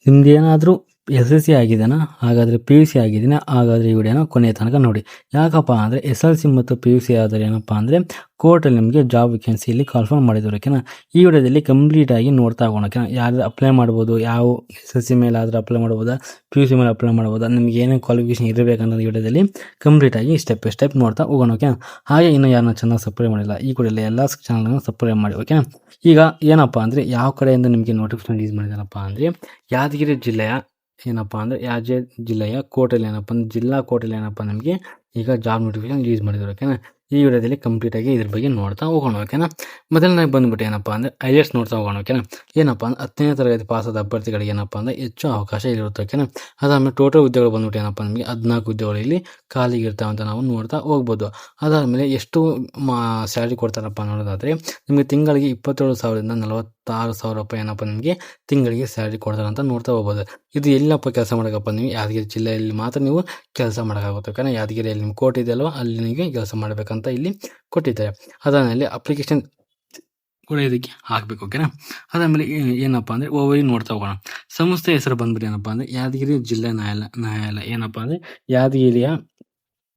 ನಿಮ್ದೇನಾದರೂ SSLC ಆಗಿದೆಯಾ? ಹಾಗಾದರೆ PUC ಆಗಿದೆಯಾ? ಹಾಗಾದರೆ ಈ ವಿಡಿಯೋನ ಕೊನೆಯ ತನಕ ನೋಡಿ. ಯಾಕಪ್ಪ ಅಂದರೆ SSLC ಮತ್ತು PUC ಆದರೆ ಏನಪ್ಪ ಅಂದರೆ ಕೋರ್ಟಲ್ಲಿ ನಿಮಗೆ ಜಾಬ್ ವೇಕೆನ್ಸಿ ಇಲ್ಲಿ ಕಾಲ್ಫರ್ ಮಾಡಿದ್ರು. ಓಕೆನಾ, ಈ ವಿಡಿಯೋದಲ್ಲಿ ಕಂಪ್ಲೀಟಾಗಿ ನೋಡ್ತಾ ಹೋಗೋಣ. ಓಕೆನಾ, ಯಾರು ಅಪ್ಲೈ ಮಾಡ್ಬೋದು, ಯಾವ SSLC ಮೇಲೆ ಆದರೂ ಅಪ್ಲೈ ಮಾಡ್ಬೋದಾ, PUC ಮೇಲೆ ಅಪ್ಲೈ ಮಾಡ್ಬೋದಾ, ನಿಮ್ಗೆ ಏನೇನು ಕ್ವಾಲಿಫಿಕೇಷನ್ ಇರಬೇಕನ್ನೋದು ಈ ವಿಡಿಯೋದಲ್ಲಿ ಕಂಪ್ಲೀಟಾಗಿ ಸ್ಟೆಪ್ ಬೈ ಸ್ಟೆಪ್ ನೋಡ್ತಾ ಹೋಗೋಣ. ಓಕೆನಾ, ಹಾಗೆ ಇನ್ನೂ ಯಾರನ್ನ ಚಾನಲ್ ಸಬ್ಸ್ಕ್ರೈಬ್ ಮಾಡಿಲ್ಲ, ಈ ವಿಡಿಯೋದಲ್ಲಿ ಎಲ್ಲ ಚಾನಲ್ನ ಸಬ್ಸ್ಕ್ರೈಬ್ ಮಾಡಿ. ಓಕೆನಾ, ಈಗ ಏನಪ್ಪ ಅಂದರೆ ಯಾವ ಕಡೆಯಿಂದ ನಿಮಗೆ ನೋಟಿಫಿಕೇಶನ್ ರಿಲೀಸ್ ಮಾಡಿದಾರಪ್ಪ ಅಂದರೆ ಯಾದಗಿರಿ ಜಿಲ್ಲೆಯ ಏನಪ್ಪ ಅಂದರೆ ಯಾದಗಿರಿ ಜಿಲ್ಲೆಯ ಕೋರ್ಟಲ್ಲಿ ಏನಪ್ಪ ಅಂದರೆ ಜಿಲ್ಲಾ ಕೋರ್ಟಲ್ಲಿ ಏನಪ್ಪ ನಮಗೆ ಈಗ ಜಾಬ್ ನೋಟಿಫಿಕೇಶನ್ ರಿಲೀಸ್ ಮಾಡಿದ್ರು. ಓಕೆನಾ, ಈ ವಿಡಿಯೋದಲ್ಲಿ ಕಂಪ್ಲೀಟಾಗಿ ಇದ್ರ ಬಗ್ಗೆ ನೋಡ್ತಾ ಹೋಗೋಣ. ಓಕೆನಾ, ಮೊದಲನೇಗೆ ಬಂದ್ಬಿಟ್ಟು ಏನಪ್ಪ ಅಂದರೆ ಹೈಲೈಟ್ಸ್ ನೋಡ್ತಾ ಹೋಗೋಣ. ಓಕೆನಾ, ಏನಪ್ಪ ಅಂದರೆ 10ನೇ ತರಗತಿ ಪಾಸಾದ ಅಭ್ಯರ್ಥಿಗಳಿಗೆ ಏನಪ್ಪ ಅಂದರೆ ಹೆಚ್ಚು ಅವಕಾಶ ಇರುತ್ತೆ. ಓಕೆನಾ, ಅದಾದಮೇಲೆ ಟೋಟಲ್ ಹುದ್ದೆಗಳು ಬಂದ್ಬಿಟ್ಟು ಏನಪ್ಪ ನಮಗೆ 14 ಹುದ್ದೆಗಳು ಇಲ್ಲಿ ಖಾಲಿಗೆ ಇರ್ತಾವೆ ಅಂತ ನಾವು ನೋಡ್ತಾ ಹೋಗ್ಬೋದು. ಅದಾದಮೇಲೆ ಎಷ್ಟು ಸ್ಯಾಲ್ರಿ ಕೊಡ್ತಾರಪ್ಪ ಅನ್ನೋದಾದರೆ ನಿಮಗೆ ತಿಂಗಳಿಗೆ 27,000ದಿಂದ 46,000 ರೂಪಾಯಿ ಏನಪ್ಪ ನಿಮಗೆ ತಿಂಗಳಿಗೆ ಸ್ಯಾಲ್ರಿ ಕೊಡ್ತಾರೆ ಅಂತ ನೋಡ್ತಾ ಹೋಗ್ಬೋದು. ಇದು ಎಲ್ಲಪ್ಪ ಕೆಲಸ ಮಾಡೋಕ್ಕಪ್ಪ, ನೀವು ಯಾದಗಿರಿ ಜಿಲ್ಲೆಯಲ್ಲಿ ಮಾತ್ರ ನೀವು ಕೆಲಸ ಮಾಡೋಕ್ಕಾಗುತ್ತೆ. ಓಕೆನಾ, ಯಾದಗಿರಿಯಲ್ಲಿ ನಿಮ್ಮ ಕೋರ್ಟ್ ಇದೆಯಲ್ವ, ಅಲ್ಲಿ ನಿಮಗೆ ಕೆಲಸ ಮಾಡಬೇಕಂತ ಇಲ್ಲಿ ಕೊಟ್ಟಿದ್ದಾರೆ. ಅದಾದಮೇಲೆ ಅಪ್ಲಿಕೇಶನ್ ಕೂಡ ಇದಕ್ಕೆ ಹಾಕಬೇಕು. ಓಕೆನಾ, ಅದಾದಮೇಲೆ ಏನಪ್ಪ ಅಂದರೆ ಓವರಿ ನೋಡ್ತಾ ಹೋಗೋಣ. ಸಂಸ್ಥೆ ಹೆಸರು ಬಂದ್ಬಿಟ್ಟು ಏನಪ್ಪ ಅಂದರೆ ಯಾದಗಿರಿ ಜಿಲ್ಲಾ ನ್ಯಾಯಾಲಯ ಏನಪ್ಪ ಅಂದರೆ ಯಾದಗಿರಿಯ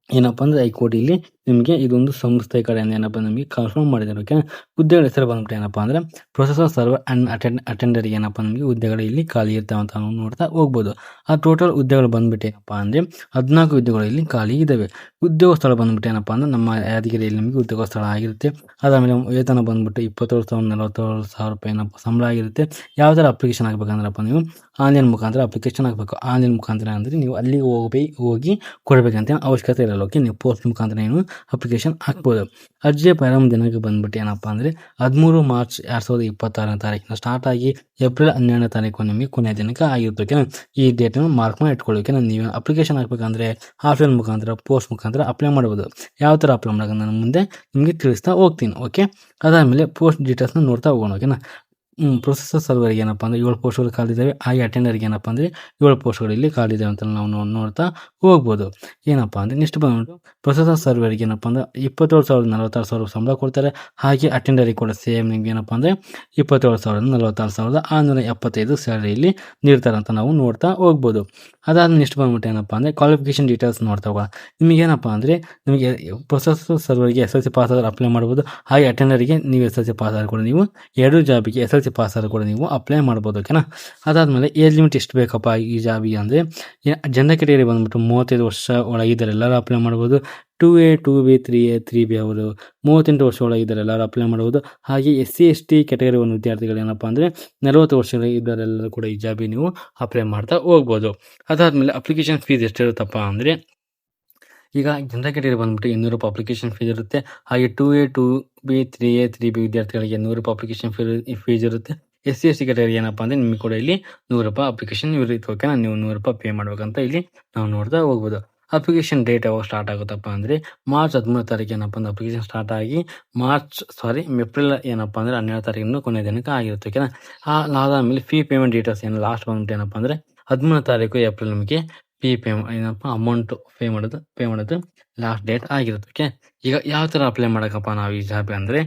ಏನಪ್ಪ ಅಂದರೆ ಹೈಕೋರ್ಟ್ ಇಲ್ಲಿ ನಿಮಗೆ ಇದೊಂದು ಸಂಸ್ಥೆ ಕಡೆಯಿಂದ ಏನಪ್ಪ ನಮಗೆ ಕನ್ಫರ್ಮ್ ಮಾಡಿದ್ದಾರೆ. ಓಕೆ, ಹುದ್ದೆಗಳ ಹೆಸರು ಬಂದ್ಬಿಟ್ಟು ಏನಪ್ಪ ಅಂದರೆ ಪ್ರೊಸೆಸರ್ ಸರ್ವರ್ ಆ್ಯಂಡ್ ಅಟೆಂಡರ್ಗೆ ಏನಪ್ಪ ನಮಗೆ ಹುದ್ದೆಗಳು ಇಲ್ಲಿ ಖಾಲಿ ಇರ್ತವೆ ಅಂತ ನಾವು ನೋಡ್ತಾ ಹೋಗ್ಬೋದು. ಆ ಟೋಟಲ್ ಹುದ್ದೆಗಳು ಬಂದ್ಬಿಟ್ಟು ಏನಪ್ಪ ಅಂದರೆ 14 ಹುದ್ದೆಗಳು ಇಲ್ಲಿ ಖಾಲಿ ಇದ್ದಾವೆ. ಉದ್ಯೋಗ ಸ್ಥಳ ಬಂದ್ಬಿಟ್ಟು ಏನಪ್ಪ ಅಂದರೆ ನಮ್ಮ ಯಾದಗಿರಿಯಲ್ಲಿ ನಮಗೆ ಉದ್ಯೋಗ ಸ್ಥಳ ಆಗಿರುತ್ತೆ. ಅದಾದಮೇಲೆ ವೇತನ ಬಂದ್ಬಿಟ್ಟು 27,000 47,000 ರೂಪಾಯಿ ಏನಪ್ಪ ಸಂಬಳ ಆಗಿರುತ್ತೆ. ಯಾವ ಥರ ಅಪ್ಲಿಕೇಶನ್ ಆಗಬೇಕಂದ್ರಪ್ಪ ನೀವು ಆನ್ಲೈನ್ ಮುಖಾಂತರ ಅಪ್ಲಿಕೇಶನ್ ಆಗಬೇಕು. ಆನ್ಲೈನ್ ಮುಖಾಂತರ ಅಂದರೆ ನೀವು ಅಲ್ಲಿಗೆ ಹೋಗಿ ಕೊಡಬೇಕಂತ ಅವಶ್ಯಕತೆ ಇರಲ್ಲ. ಓಕೆ, ನೀವು ಪೋಸ್ಟ್ ಮುಖಾಂತರ ನೀವು ಅಪ್ಲಿಕೇಶನ್ ಹಾಕ್ಬೋದು. ಅರ್ಜಿಯ ಪ್ರಾರಂಭ ದಿನಾಂಕ ಬಂದ್ಬಿಟ್ಟು ಏನಪ್ಪ ಅಂದರೆ 13 ಮಾರ್ಚ್ 2026ನೇ ತಾರೀಕಿನ ಸ್ಟಾರ್ಟ್ ಆಗಿ ಏಪ್ರಿಲ್ 12ನೇ ತಾರೀಕು ನಿಮಗೆ ಕೊನೆಯ ದಿನಾಂಕ ಆಗಿರುತ್ತೆ. ಓಕೆನಾ, ಈ ಡೇಟನ್ನು ಮಾರ್ಕ್ ಮಾಡಿ ಇಟ್ಕೊಳ್ಳಿ. ಓಕೆನಾ, ನೀವು ಅಪ್ಲಿಕೇಶನ್ ಹಾಕಬೇಕಂದ್ರೆ ಆಫ್ಲೈನ್ ಮುಖಾಂತರ ಪೋಸ್ಟ್ ಮುಖಾಂತರ ಅಪ್ಲೈ ಮಾಡ್ಬೋದು. ಯಾವ ಥರ ಅಪ್ಲೈ ಮಾಡೋಕೆ ನಾನು ಮುಂದೆ ನಿಮಗೆ ತಿಳಿಸ್ತಾ ಹೋಗ್ತೀನಿ. ಓಕೆ, ಅದಾದಮೇಲೆ ಪೋಸ್ಟ್ ಡೀಟೇಲ್ಸ್ನ ನೋಡ್ತಾ ಹೋಗೋಣ. ಓಕೆನಾ, ಪ್ರೊಸೆಸರ್ ಸರ್ವರ್ಗೆ ಏನಪ್ಪ ಅಂದರೆ 7 ಪೋಸ್ಟ್ಗಳು ಖಾಲಿದ್ದಾವೆ. ಹಾಗೆ ಅಟೆಂಡರ್ಗೆ ಏನಪ್ಪ ಅಂದರೆ 7 ಪೋಸ್ಟ್ಗಳು ಇಲ್ಲಿ ಖಾಲಿದ್ದಾವೆ ಅಂತ ನಾವು ನೋಡ್ತಾ ಹೋಗ್ಬೋದು. ಏನಪ್ಪ ಅಂದರೆ ನೆಕ್ಸ್ಟ್ ಬಂದ್ಬಿಟ್ಟು ಪ್ರೊಸೆಸರ್ ಸರ್ವರ್ಗೆ ಏನಪ್ಪ ಅಂದರೆ 27,000 46,000 ಸಂಬಳ ಕೊಡ್ತಾರೆ. ಹಾಗೆ ಅಟೆಂಡರಿಗೆ ಕೂಡ ಸೇಮ್ ನಿಮ್ಗೆ ಏನಪ್ಪ ಅಂದರೆ 27,000 46,675 ಸ್ಯಾಲರಿ ಇಲ್ಲಿ ನೀಡ್ತಾರೆ ಅಂತ ನಾವು ನೋಡ್ತಾ ಹೋಗ್ಬೋದು. ಅದಾದ ನೆಕ್ಸ್ಟ್ ಬಂದ್ಬಿಟ್ಟು ಏನಪ್ಪ ಅಂದರೆ ಕ್ವಾಲಿಫಿಕೇಷನ್ ಡೀಟೇಲ್ಸ್ ನೋಡ್ತಾ ಹೋಗೋಣ. ನಿಮಗೇನಪ್ಪ ಅಂದರೆ ನಿಮಗೆ ಪ್ರೊಸೆಸರ್ ಸರ್ವರ್ಗೆ SSLC ಪಾಸ್ ಆದ್ರೆ ಅಪ್ಲೈ ಮಾಡ್ಬೋದು. ಹಾಗೆ ಅಟೆಂಡರಿಗೆ ನೀವು SSLC ಪಾಸ್ ಆದ್ರೆ ಕೂಡ ನೀವು 2 ಜಾಬಿಗೆ SSLC ಪಾಸ್ ಆದ್ರೆ ಕೂಡ ನೀವು ಅಪ್ಲೈ ಮಾಡ್ಬೋದು. ಓಕೆನಾ, ಅದಾದಮೇಲೆ ಏಜ್ ಲಿಮಿಟ್ ಎಷ್ಟು ಬೇಕಪ್ಪ ಈ ಜಾಬಿಗೆ ಅಂದರೆ ಜನರಲ್ ಕ್ಯಾಟಗರಿ ಬಂದ್ಬಿಟ್ಟು 35 ವರ್ಷ ಒಳಗಿದ್ದಾರೆ ಎಲ್ಲರೂ ಅಪ್ಲೈ ಮಾಡ್ಬೋದು. 2A 2B 3A 3B ಅವರು 38 ವರ್ಷ ಒಳಗಿದ್ದಾರೆ ಎಲ್ಲರೂ ಅಪ್ಲೈ ಮಾಡ್ಬೋದು. ಹಾಗೆ SC ST ಕ್ಯಾಟಗರಿ ಒಂದು ವಿದ್ಯಾರ್ಥಿಗಳು ಏನಪ್ಪ ಅಂದರೆ 40 ವರ್ಷಗಳು ಇದ್ದವರೆಲ್ಲರೂ ಕೂಡ ಈ ಜಾಬಿಗೆ ನೀವು ಅಪ್ಲೈ ಮಾಡ್ತಾ ಹೋಗ್ಬೋದು. ಅದಾದಮೇಲೆ ಅಪ್ಲಿಕೇಶನ್ ಫೀಸ್ ಎಷ್ಟಿರುತ್ತಪ್ಪ ಅಂದರೆ ಈಗ ಜನರಲ್ ಕ್ಯಾಟಗರಿ ಬಂದ್ಬಿಟ್ಟು 200 ರೂಪಾಯಿ ಅಪ್ಲಿಕೇಶನ್ ಫೀಸ್ ಇರುತ್ತೆ. ಹಾಗೆ 2A 2B 3A 3B ವಿದ್ಯಾರ್ಥಿಗಳಿಗೆ 100 ರೂಪಾಯಿ ಅಪ್ಲಿಕೇಶನ್ ಫೀಸ್ ಇರುತ್ತೆ. SC ST ಕ್ಯಾಟಗರಿ ಏನಪ್ಪ ಅಂದರೆ ನಿಮಗೆ ಕೂಡ ಇಲ್ಲಿ 100 ರೂಪಾಯಿ ಅಪ್ಲಿಕೇಶನ್ ಇರುತ್ತೆ. ಓಕೆನಾ, ನೀವು 100 ರೂಪಾಯಿ ಪೇ ಮಾಡ್ಬೇಕಂತ ಇಲ್ಲಿ ನಾವು ನೋಡ್ತಾ ಹೋಗ್ಬೋದು. ಅಪ್ಲಿಕೇಶನ್ ಡೇಟ್ ಯಾವಾಗ ಸ್ಟಾರ್ಟ್ ಆಗುತ್ತಪ್ಪ ಅಂದರೆ ಮಾರ್ಚ್ 13 ತಾರೀಕು ಏನಪ್ಪ ಅಂದರೆ ಅಪ್ಲಿಕೇಶನ್ ಸ್ಟಾರ್ಟ್ ಆಗಿ ಏಪ್ರಿಲ್ ಏನಪ್ಪ ಅಂದರೆ 12 ತಾರೀಕಿನ ಕೊನೆಯ ದಿನಕ್ಕೆ ಆಗಿರುತ್ತೆ. ಓಕೆನಾ, ಅದಾದಮೇಲೆ ಫೀ ಪೇಮೆಂಟ್ ಡೀಟೇಲ್ಸ್ ಏನು ಲಾಸ್ಟ್ ಬಂದ್ಬಿಟ್ಟು ಏನಪ್ಪ ಅಂದರೆ 13 ತಾರೀಕು ಏಪ್ರಿಲ್ ನಮಗೆ ಫೀ ಏನಪ್ಪ ಅಮೌಂಟ್ ಪೇ ಮಾಡೋದು ಲಾಸ್ಟ್ ಡೇಟ್ ಆಗಿರುತ್ತೆ. ಓಕೆ, ಈಗ ಯಾವ ಥರ ಅಪ್ಲೈ ಮಾಡೋಕ್ಕಪ್ಪ ನಾವು ಈ ಜಾಬ್ ಅಂದರೆ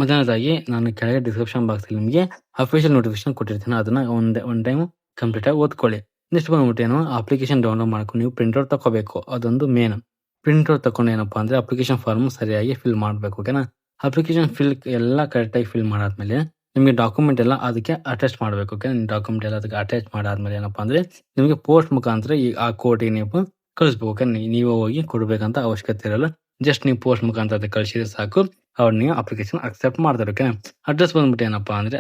ಮೊದಲನೇದಾಗಿ ನಾನು ಕೆಳಗೆ ಡಿಸ್ಕ್ರಿಪ್ಷನ್ ಬಾಕ್ಸಲ್ಲಿ ನಿಮಗೆ ಅಫಿಷಿಯಲ್ ನೋಟಿಫಿಕೇಶನ್ ಕೊಟ್ಟಿರ್ತೀನಿ. ಅದನ್ನು ಒನ್ ಟೈಮ್ ಕಂಪ್ಲೀಟಾಗಿ ಓದ್ಕೊಳ್ಳಿ. ನೆಕ್ಸ್ಟ್ ಬಂದ್ಬಿಟ್ಟು ಏನು ಅಪ್ಲಿಕೇಶನ್ ಡೌನ್ಲೋಡ್ ಮಾಡ್ಕೊಂಡು ನೀವು ಪ್ರಿಂಟ್ಔಟ್ ತಗೋಬೇಕು. ಅದೊಂದು ಮೇನ್ ಪ್ರಿಂಟ್ಔಟ್ ತಗೊಂಡು ಏನಪ್ಪ ಅಂದರೆ ಅಪ್ಲಿಕೇಶನ್ ಫಾರ್ಮ್ ಸರಿಯಾಗಿ ಫಿಲ್ ಮಾಡಬೇಕು. ಓಕೆನಾ, ಅಪ್ಲಿಕೇಶನ್ ಎಲ್ಲ ಕರೆಕ್ಟಾಗಿ ಫಿಲ್ ಮಾಡಾದ್ಮೇಲೆ ನಿಮಗೆ ಡಾಕ್ಯುಮೆಂಟ್ ಎಲ್ಲ ಅದಕ್ಕೆ ಅಟ್ಯಾಚ್ ಮಾಡಬೇಕು. ಓಕೆ, ಡಾಕ್ಯುಮೆಂಟ್ ಎಲ್ಲ ಅದಕ್ಕೆ ಅಟ್ಯಾಚ್ ಮಾಡಾದ್ಮೇಲೆ ಏನಪ್ಪ ಅಂದರೆ ನಿಮಗೆ ಪೋಸ್ಟ್ ಮುಖಾಂತರ ಆ ಕೋರ್ಟಿಗೆ ನೀವು ಕಳಿಸ್ಬೇಕು. ಓಕೆ, ನೀವು ಹೋಗಿ ಕೊಡಬೇಕಂತ ಅವಶ್ಯಕತೆ ಇರಲ್ಲ. ಜಸ್ಟ್ ನೀವು ಪೋಸ್ಟ್ ಮುಖಾಂತರ ಅದಕ್ಕೆ ಕಳಿಸಿದ್ರೆ ಸಾಕು, ಅವ್ರು ನೀವು ಅಪ್ಲಿಕೇಶನ್ ಅಕ್ಸೆಪ್ಟ್ ಮಾಡ್ತಾರೆ. ಓಕೆ, ಅಡ್ರೆಸ್ ಬಂದ್ಬಿಟ್ಟು ಏನಪ್ಪ ಅಂದರೆ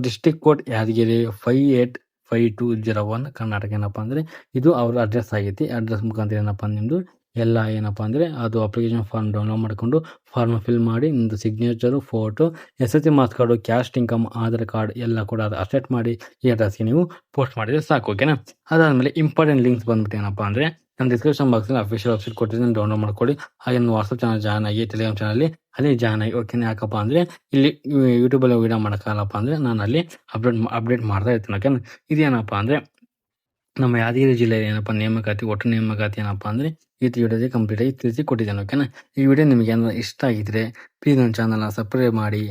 ಡಿಸ್ಟ್ರಿಕ್ಟ್ ಕೋರ್ಟ್ ಯಾದಗಿರಿ 585201 ಕರ್ನಾಟಕ ಏನಪ್ಪ ಅಂದರೆ ಇದು ಅವ್ರ ಅಡ್ರೆಸ್ ಆಗೈತಿ. ಅಡ್ರೆಸ್ ಮುಖಾಂತರ ಏನಪ್ಪ ನಿಮ್ಮದು ಎಲ್ಲ ಏನಪ್ಪ ಅಂದರೆ ಅದು ಅಪ್ಲಿಕೇಶನ್ ಫಾರ್ಮ್ ಡೌನ್ಲೋಡ್ ಮಾಡಿಕೊಂಡು ಫಾರ್ಮ್ ಫಿಲ್ ಮಾಡಿ ನಿಮ್ಮದು signature, photo, SSLC marks card, caste income, Aadhaar card ಎಲ್ಲ ಕೂಡ ಅದು ಅಪ್ಡೇಟ್ ಮಾಡಿ ಈ ಅಡ್ರೆಸ್ಗೆ ನೀವು ಪೋಸ್ಟ್ ಮಾಡಿದರೆ ಸಾಕು. ಓಕೆನಾ, ಅದಾದಮೇಲೆ ಇಂಪಾರ್ಟೆಂಟ್ ಲಿಂಕ್ಸ್ ಬಂದ್ಬಿಟ್ಟು ಏನಪ್ಪ ಅಂದರೆ ನಮ್ಮ ಡಿಸ್ಕ್ರಿಪ್ಷನ್ ಬಾಕ್ಸಲ್ಲಿ ಅಫಿಷಿಯಲ್ ವೆಬ್ಸೈಟ್ ಕೊಟ್ಟಿದ್ದೀನಿ, ಡೌನ್ಲೋಡ್ ಮಾಡ್ಕೊಳ್ಳಿ. ಹಾಗೆ ನನ್ನ ವಾಟ್ಸಪ್ ಚಾನಲ್ ಜಾಯ್ನ್ ಆಗಿ, ಟೆಲಿಗ್ರಾಮ್ ಚಾನಲ್ಲಿ ಅಲ್ಲಿ ಜಾಯ್ನ್ ಆಗಿ. ಓಕೆನಾ, ಯಾಕಪ್ಪ ಅಂದರೆ ಇಲ್ಲಿ ಯೂಟ್ಯೂಬಲ್ಲಿ ವೀಡಿಯೋ ಮಾಡೋಕ್ಕಾಗಲ್ಲಪ್ಪ ಅಂದರೆ ನಾನು ಅಲ್ಲಿ ಅಪ್ಡೇಟ್ ಮಾಡ್ತಾ ಇರ್ತೀನಿ. ಓಕೆನಾ, ಇದೇನಪ್ಪ ಅಂದರೆ ನಮ್ಮ ಯಾದಗಿರಿ ಜಿಲ್ಲೆಯಲ್ಲಿ ಏನಪ್ಪ ನೇಮಕಾತಿ, ಒಟ್ಟು ನೇಮಕಾತಿ ಏನಪ್ಪ ಅಂದರೆ ಈ ವಿಡಿಯೋದಲ್ಲಿ ಕಂಪ್ಲೀಟ್ ಆಗಿ ತಿಳಿಸಿ ಕೊಟ್ಟಿದ್ದೇನೆ. ಓಕೆನಾ. ಈ ವಿಡಿಯೋ ನಿಮಗೆ ಏನಾದ್ರು ಇಷ್ಟ ಆಗಿದ್ರೆ ಪ್ಲೀಸ್ ನನ್ನ ಚಾನಲ್ನ ಸಬ್ಸ್ಕ್ರೈಬ್ ಮಾಡಿ,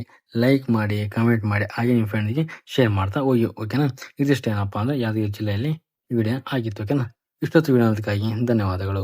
ಲೈಕ್ ಮಾಡಿ, ಕಮೆಂಟ್ ಮಾಡಿ, ಹಾಗೆ ನಿಮ್ಮ ಫ್ರೆಂಡ್ಗೆ ಶೇರ್ ಮಾಡ್ತಾ ಹೋಗಿ. ಓಕೆನಾ. ಇದಿಷ್ಟು ಏನಪ್ಪ ಅಂದರೆ ಯಾದಗಿರಿ ಜಿಲ್ಲೆಯಲ್ಲಿ ಈ ವಿಡಿಯೋ ಆಗಿತ್ತು. ಓಕೆನಾ. ಇಷ್ಟೊತ್ತು ವಿಡಿಯೋ ನೋಡೋದಕ್ಕಾಗಿ ಧನ್ಯವಾದಗಳು.